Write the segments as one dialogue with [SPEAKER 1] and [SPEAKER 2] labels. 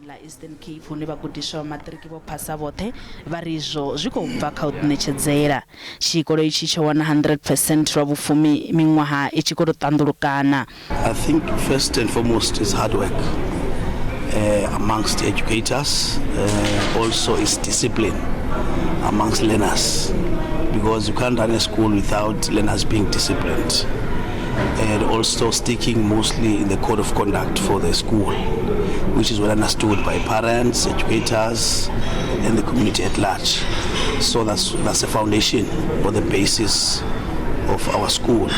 [SPEAKER 1] la Eastern Cape hune vhagudiswa maṱiriki vho phasa vhoṱhe vha ri izwo zwi khou bva kha u ṋetshedzela. Tshikolo itshi tsho wana 100% lwa vhufumi miṅwaha i tshi khou ṱanḓulukana.
[SPEAKER 2] I think first and foremost is hard work amongst educators, also is discipline amongst learners, because you can't run a school without learners being disciplined, and also sticking mostly in the code of conduct for the school, which is well understood by parents, educators, and the community at large. So that's the foundation or the basis of our school.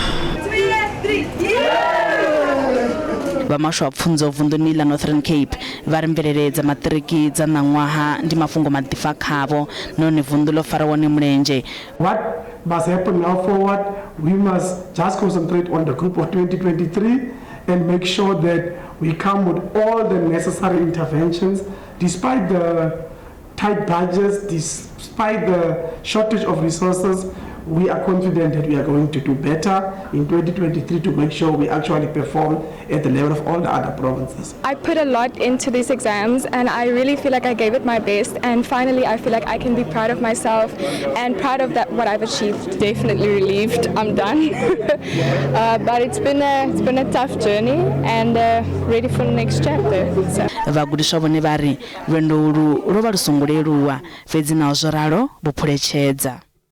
[SPEAKER 1] Vhamaswa a pfunzo vunḓuni la Northern Cape vha ri mvelele dza maṱiriki dza ṋaṅwaha ndi mafhungo maḓifa khavho nahone vunḓu ḽo fara wone mulenzhe.
[SPEAKER 3] What must happen now forward? We must just concentrate on the group of 2023 and make sure that we come with all the necessary interventions despite the tight budgets, despite the shortage of resources. We are confident that we are going to do better in 2023 to make sure we actually perform at the level of all the other provinces.
[SPEAKER 4] I put a lot into these exams and I really feel like I gave it my best, and finally I feel like I can be proud of myself and proud of what I've achieved. Definitely relieved I'm done. But it's been a tough journey and ready for the next chapter.
[SPEAKER 1] Vhagudiswa vhone vha ri lwendo ulu lwo vha lu songo leluwa fhedzi naho zwo ralo vhu phuletshedza.